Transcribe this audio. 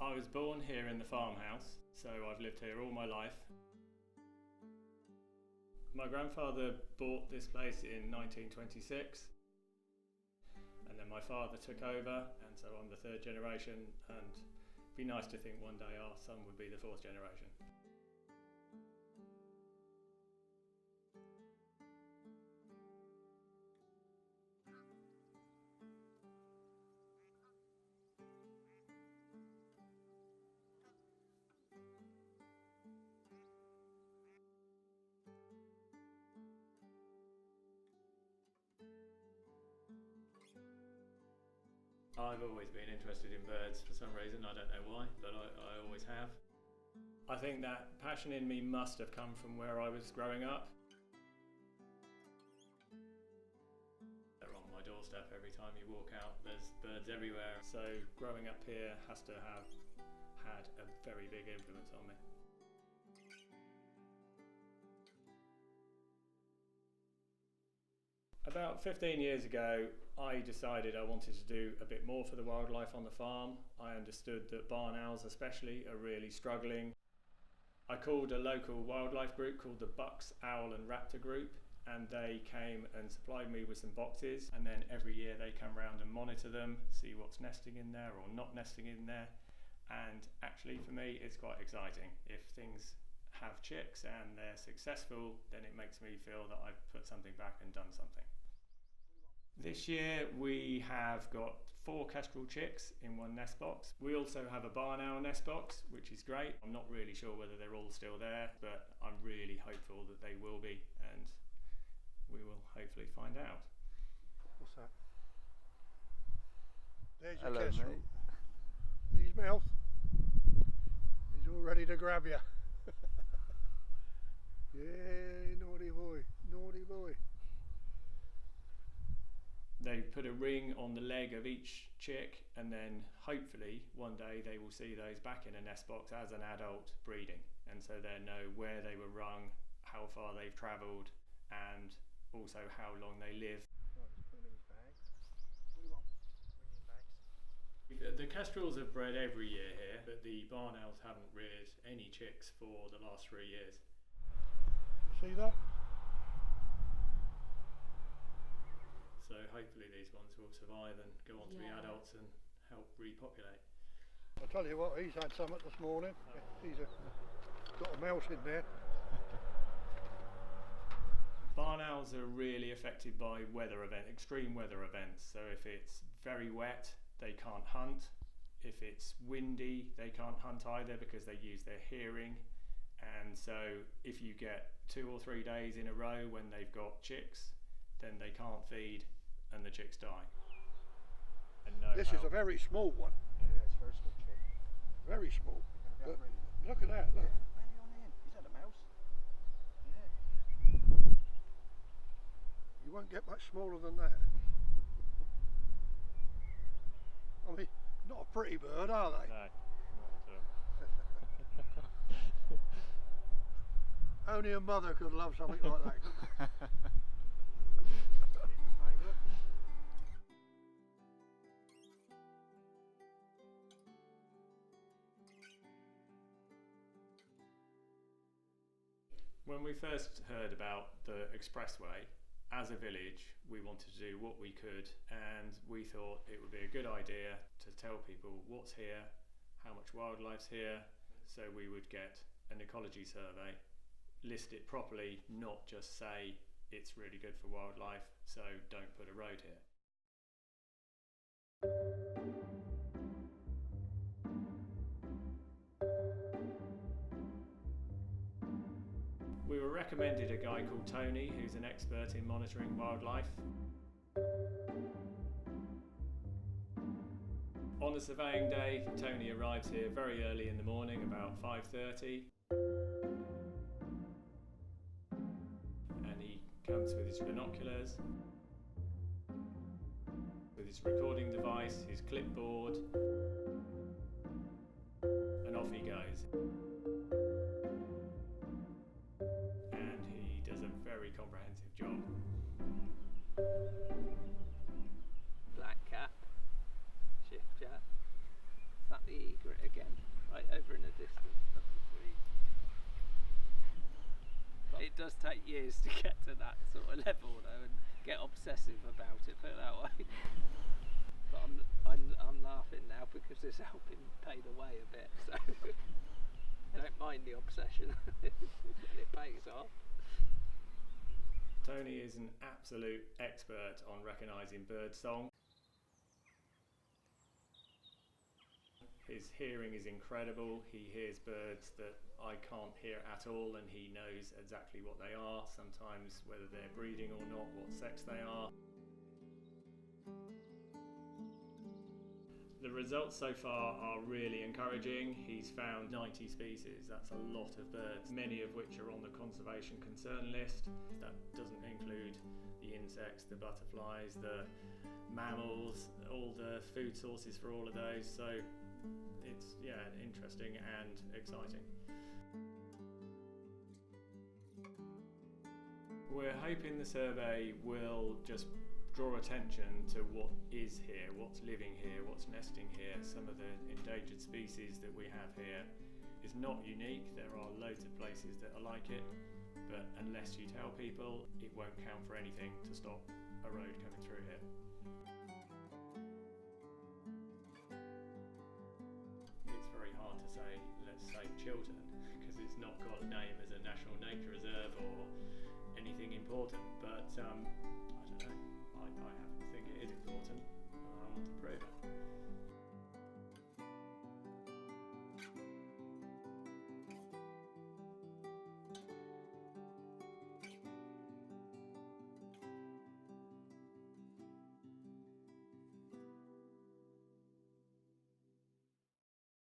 I was born here in the farmhouse, so I've lived here all my life. My grandfather bought this place in 1926, and then my father took over, and so I'm the third generation, and it'd be nice to think one day our son would be the fourth generation. I've always been interested in birds for some reason, I don't know why, but I always have. I think that passion in me must have come from where I was growing up. They're on my doorstep every time you walk out, there's birds everywhere, so growing up here has to have had a very big influence on me. About 15 years ago, I decided I wanted to do a bit more for the wildlife on the farm. I understood that barn owls especially are really struggling. I called a local wildlife group called the Bucks, Owl and Raptor Group, and they came and supplied me with some boxes, and then every year they come round and monitor them, see what's nesting in there or not nesting in there. And actually for me it's quite exciting. If things have chicks and they're successful, then it makes me feel that I've put something back and done something. This year we have got 4 kestrel chicks in one nest box. We also have a barn owl nest box, which is great. I'm not really sure whether they're all still there, but I'm really hopeful that they will be, and we will hopefully find out. What's that? There's your Hello, kestrel. mate. His mouth. He's all ready to grab you. Yeah, naughty boy, naughty boy. They put a ring on the leg of each chick, and then hopefully one day they will see those back in a nest box as an adult breeding, and so they know where they were rung, how far they've travelled, and also how long they live. Right, let's put him in his bag. What do you want? Bring bags. The kestrels have bred every year here, but the barn owls haven't reared any chicks for the last 3 years. See that? So hopefully these ones will survive and go on to be adults and help repopulate. I'll tell you what, he's had something this morning. He's got a mouse in there. Barn owls are really affected by extreme weather events. So if it's very wet, they can't hunt. If it's windy, they can't hunt either because they use their hearing. And so if you get 2 or 3 days in a row when they've got chicks, then they can't feed and the chicks die. And This is a very small one. Yeah, it's very small chick. Very small. But Look at that, look. where are you on in? Is that a mouse? Yeah. You won't get much smaller than that. I mean, not a pretty bird, are they? No, not at all. Only a mother could love something like that. When we first heard about the expressway, as a village, we wanted to do what we could, and we thought it would be a good idea to tell people what's here, how much wildlife's here, so we would get an ecology survey, list it properly, not just say it's really good for wildlife, so don't put a road here. We were recommended a guy called Tony, who's an expert in monitoring wildlife. On the surveying day, Tony arrives here very early in the morning, about 5:30. And he comes with his binoculars, with his recording device, his clipboard, and off he goes. Comprehensive job. Black cap, shift cap, is that the egret again? years to get to that sort of level though, and get obsessive about it, put it that way. But I'm laughing now because it's helping pay the way a bit, so don't mind the obsession. It pays off. Tony is an absolute expert on recognising bird song. His hearing is incredible. He hears birds that I can't hear at all, and he knows exactly what they are, sometimes whether they're breeding or not, what sex they are. The results so far are really encouraging. He's found 90 species, that's a lot of birds, many of which are on the conservation concern list. That doesn't include the insects, the butterflies, the mammals, all the food sources for all of those. So it's interesting and exciting. We're hoping the survey will just draw attention to what is here, what's living here, what's nesting here. Some of the endangered species that we have here is not unique. There are loads of places that are like it, but unless you tell people, it won't count for anything to stop a road coming through here. It's very hard to say, let's save Chiltern, because it's not got a name as a national nature reserve or anything important, but I don't know, I happen to think it is important.